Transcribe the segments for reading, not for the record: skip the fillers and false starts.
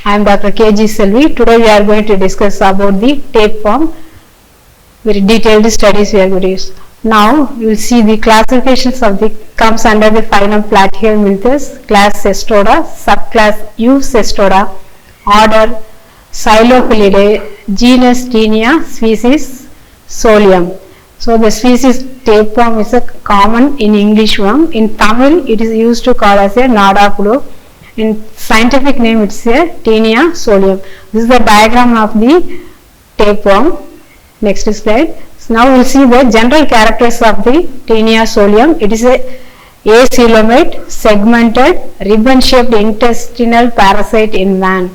I am Dr.K.G.Selvi. Today we are going to discuss about the tapeworm. Very detailed studies we are going to use. Now you will see the classifications of the comes under the phylum Platyhelminthes, class Cestoda, subclass Eucestoda, order Xylophilidae, genus Taenia, species Solium. So the species tapeworm is a common in English worm. In Tamil it is used to call as a Nadapulo. In scientific name it is a Taenia solium. This is the diagram of the tapeworm. Next slide. So now we will see the general characters of the Taenia solium. It is a acoelomate, segmented, ribbon-shaped intestinal parasite in man.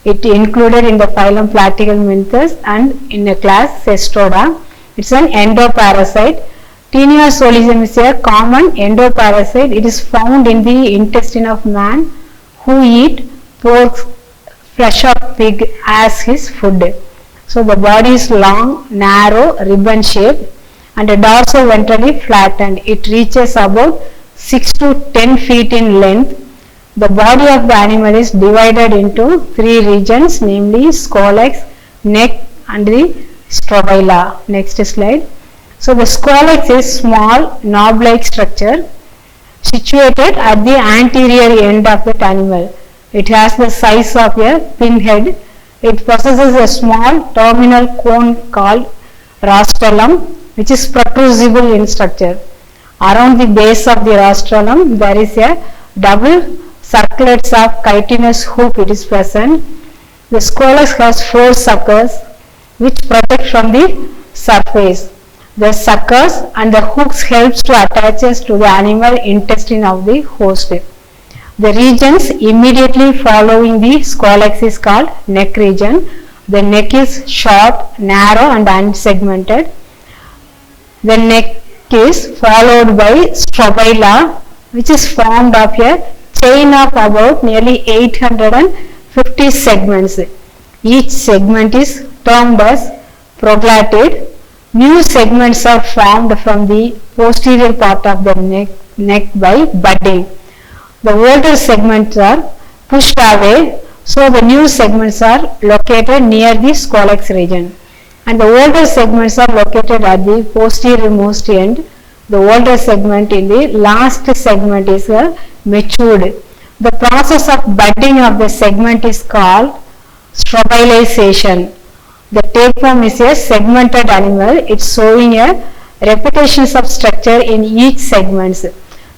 It included in the phylum Platyhelminthes and in a class Cestoda. It is an endoparasite. Taenia solium is a common endoparasite. It is found in the intestine of man who eat pork, flesh of pig as his food. So the body is long, narrow, ribbon shaped and dorso-ventrally flattened. It reaches about 6 to 10 feet in length. The body of the animal is divided into three regions, namely scolex, neck and the strobila. Next slide. So the scolex is small knob-like structure situated at the anterior end of the animal. It has the size of a pinhead. It possesses a small terminal cone called rostrum, which is protrusible in structure. Around the base of the rostrum there is a double circlets of chitinous hoop. It is present. The scolex has 4 suckers which protect from the surface. The suckers and the hooks helps to attach to the animal intestine of the host. The regions immediately following the scolex is called neck region. The neck is short, narrow and unsegmented. The neck is followed by strobila, which is formed of a chain of about nearly 850 segments. Each segment is termed as proglottid. New segments are formed from the posterior part of the neck by budding. The older segments are pushed away, so the new segments are located near the scolex region. And the older segments are located at the posterior most end. The older segment in the last segment is matured. The process of budding of the segment is called strobilization. The tapeworm is a segmented animal. It is showing a repetitions of structure in each segments.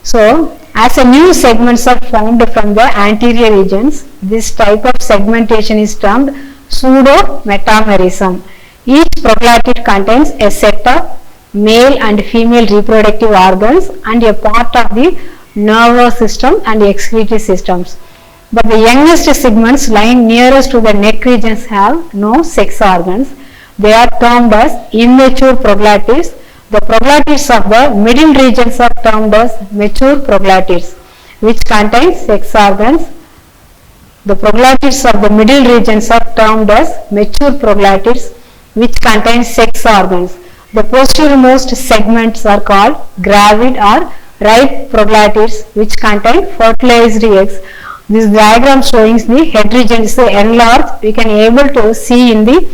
So, as a new segments are formed from the anterior regions, this type of segmentation is termed pseudo-metamerism. Each proglottid contains a set of male and female reproductive organs and a part of the nervous system and excretory systems. But the youngest segments lying nearest to the neck regions have no sex organs. They are termed as immature proglottids. The proglottids of the middle regions are termed as mature proglottids, which contain sex organs. The proglottids of the middle regions are termed as mature proglottids, which contain sex organs. The posteriormost segments are called gravid or ripe proglottids, which contain fertilized eggs. This diagram showing the head region is enlarged. We can able to see in the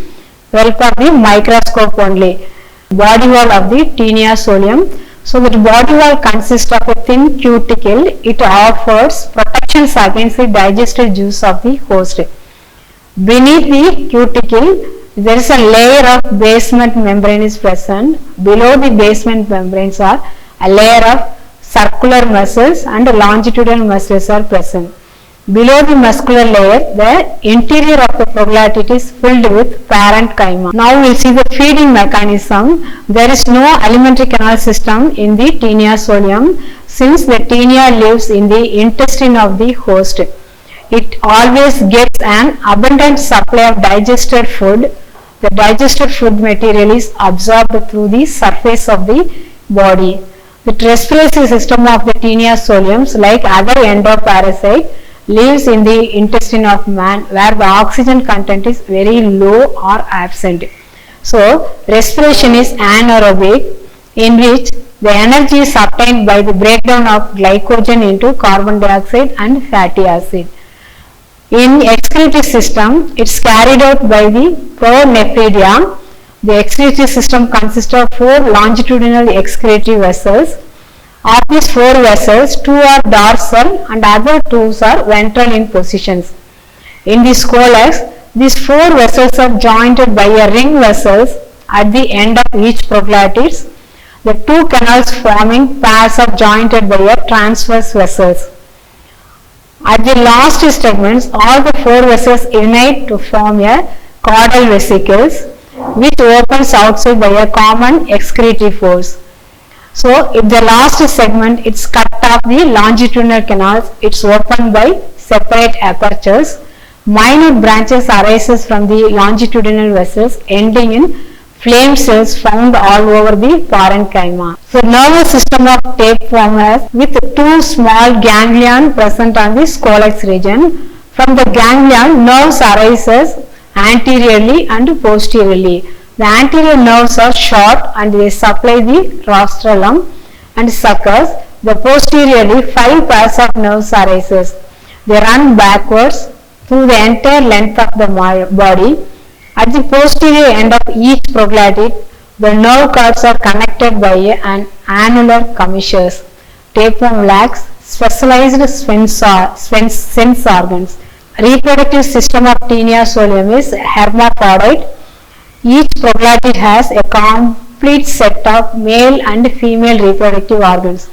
help of the microscope only. Body wall of the Taenia solium. So the body wall consists of a thin cuticle. It offers protections against the digestive juice of the host. Beneath the cuticle there is a layer of basement membrane is present. Below the basement membranes are a layer of circular muscles and longitudinal muscles are present. Below the muscular layer, the interior of the proglottid is filled with parenchyma. Now we will see the feeding mechanism. There is no alimentary canal system in the Taenia solium since the Taenia lives in the intestine of the host. It always gets an abundant supply of digested food. The digested food material is absorbed through the surface of the body. The respiratory system of the Taenia solium, like other endoparasite, lives in the intestine of man where the oxygen content is very low or absent. So, respiration is anaerobic, in which the energy is obtained by the breakdown of glycogen into carbon dioxide and fatty acid. In excretory system, it's carried out by the pronephridia. The excretory system consists of 4 longitudinal excretory vessels. Of these 4 vessels, 2 are dorsal and other 2 are ventral in positions. In the scolex, these 4 vessels are joined by a ring vessels at the end of each proglottids. The 2 canals forming pairs are joined by a transverse vessels. At the last segments, all the 4 vessels unite to form a caudal vesicles, which opens outside by a common excretory force. So, if the last segment it's cut off the longitudinal canals, it's opened by separate apertures. Minute branches arises from the longitudinal vessels, ending in flame cells found all over the parenchyma. So, nervous system of tapeworm has with 2 small ganglion present on the scolex region. From the ganglion, nerves arises anteriorly and posteriorly. The anterior nerves are short and they supply the rostrum and suckers. The posteriorly 5 pairs of nerves arises. They run backwards through the entire length of the body. At the posterior end of each proglottid, the nerve cords are connected by an annular commissures. Tapeworm lacks specialized sense organs. Reproductive system of Taenia solium is hermaphroditic. Each proglottid has a complete set of male and female reproductive organs.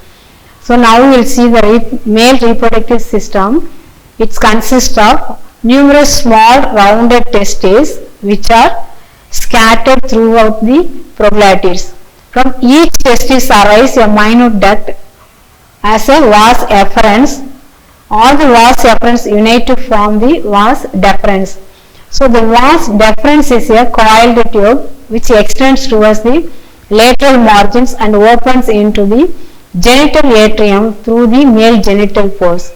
So now we will see the male reproductive system. It consists of numerous small rounded testes which are scattered throughout the proglottids. From each testis arises a minute duct as a vas efferens. All the vas efferents unite to form the vas deferens. So, the vas deferens is a coiled tube which extends towards the lateral margins and opens into the genital atrium through the male genital pores.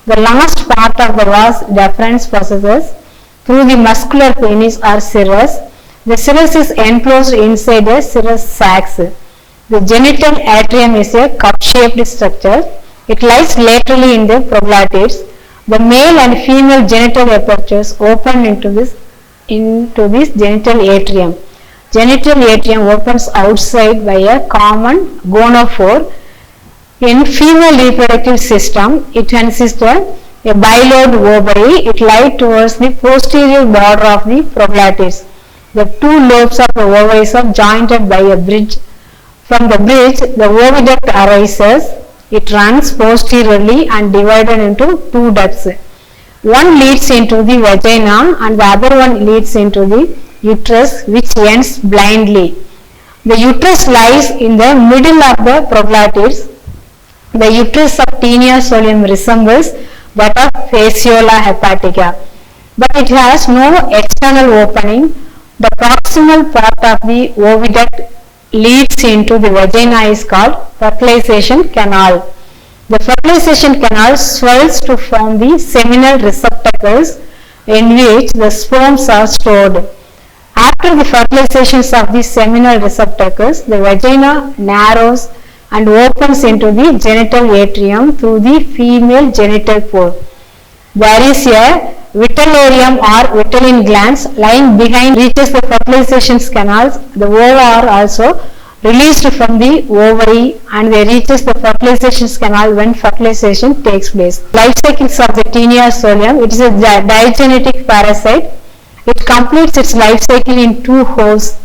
The last part of the vas deferens passes through the muscular penis or cirrus. The cirrus is enclosed inside the cirrus sacs. The genital atrium is a cup-shaped structure. It lies laterally in the proglottids. The male and female genital apertures open into this genital atrium. Genital atrium opens outside by a common gonophore. In female reproductive system, it consists of a bilobed ovary. It lies towards the posterior border of the proglottids. The 2 lobes of the ovaries are joined by a bridge. From the bridge, the oviduct arises. It runs posteriorly and divided into 2 ducts. One leads into the vagina and the other one leads into the uterus, which ends blindly. The uterus lies in the middle of the proglottids. The uterus of Taenia solium resembles that of Fasciola hepatica, but it has no external opening. The proximal part of the oviduct leads into the vagina is called fertilization canal. The fertilization canal swells to form the seminal receptacles in which the sperms are stored. After the fertilizations of the seminal receptacles, the vagina narrows and opens into the genital atrium through the female genital pore. There is a vitellarium or vitelline glands lying behind reaches the fertilization canals. The ova are also released from the ovary and they reaches the fertilization canal when fertilization takes place. Life cycles of the Taenia solium. It is a digenetic parasite. It completes its life cycle in 2 hosts.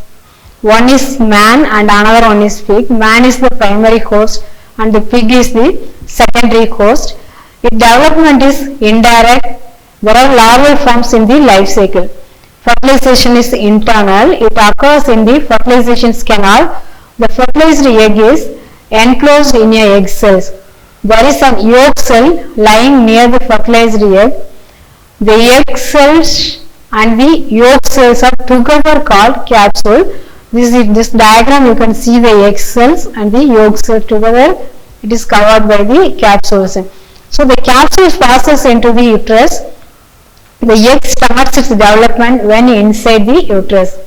One is man and another one is pig. Man is the primary host and the pig is the secondary host. Its development is indirect. There are larval forms in the life cycle. Fertilization is internal. It occurs in the fertilization canal. The fertilized egg is enclosed in a egg cells. There is an yolk cell lying near the fertilized egg. The egg cells and the yolk cells are together called capsule. This diagram you can see the egg cells and the yolk cell together. It is covered by the capsules. So the capsule passes into the uterus. The egg starts its development when inside the uterus.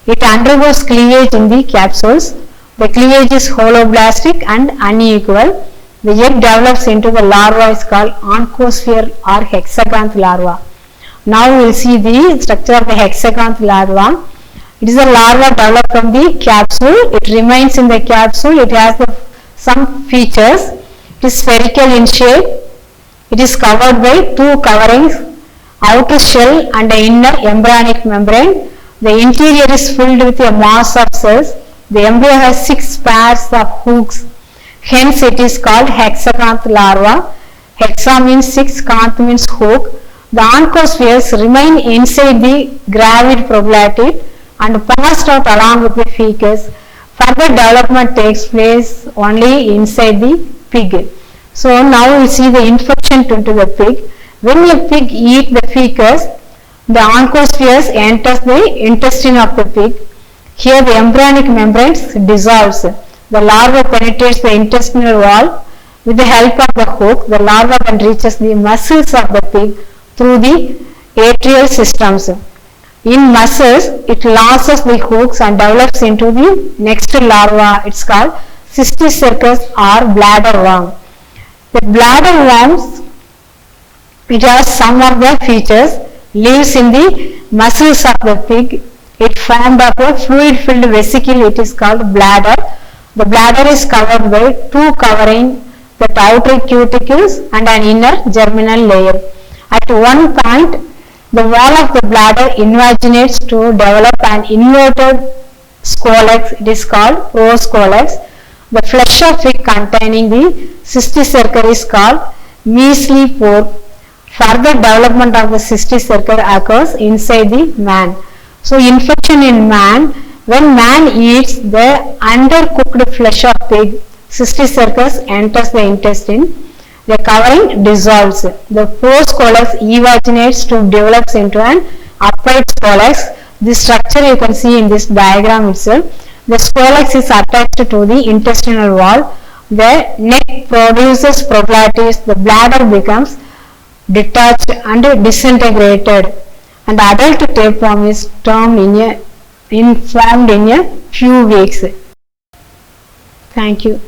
It undergoes cleavage in the capsules. The cleavage is holoblastic and unequal. The egg develops into the larva is called oncosphere or hexagonth larva. Now we will see the structure of the hexagonal larva. It is a larva developed from the capsule. It remains in the capsule. It has some features. It is spherical in shape. It is covered by two coverings, outer shell and the inner embryonic membrane. The interior is filled with a mass of cells. The embryo has 6 pairs of hooks. Hence it is called hexagonal larva. Hexa means 6, kanth means hook. The oncospheres remain inside the gravid problatid and passed out along with the feces. Further development takes place only inside the pig. So now we see the infection into the pig. When a pig eats the feces, the oncospheres enters the intestine of the pig. Here the embryonic membranes dissolves. The larva penetrates the intestinal wall. With the help of the hook, the larva then reaches the muscles of the pig through the atrial systems. In muscles, it loses the hooks and develops into the next larva. It's called cysticercus or bladder worm. The bladder worms, it has some of the features. Lives in the muscles of the pig. It formed of a fluid-filled vesicle. It is called bladder. The bladder is covered by two covering, the outer cuticles and an inner germinal layer. At one point, the wall of the bladder invaginates to develop an inverted scolex. It is called proscolex. The flesh of pig containing the cysticerca is called mesolepore. Further development of the cysticerca occurs inside the man. So infection in man, when man eats the undercooked flesh of pig, cysticercus enters the intestine. The covering dissolves. The proscolex invaginates to develops into an upright scolex. This structure you can see in this diagram itself. The scolex is attached to the intestinal wall. The neck produces proglatids. The bladder becomes detached and disintegrated. And adult tapeworm is formed in a few weeks. Thank you.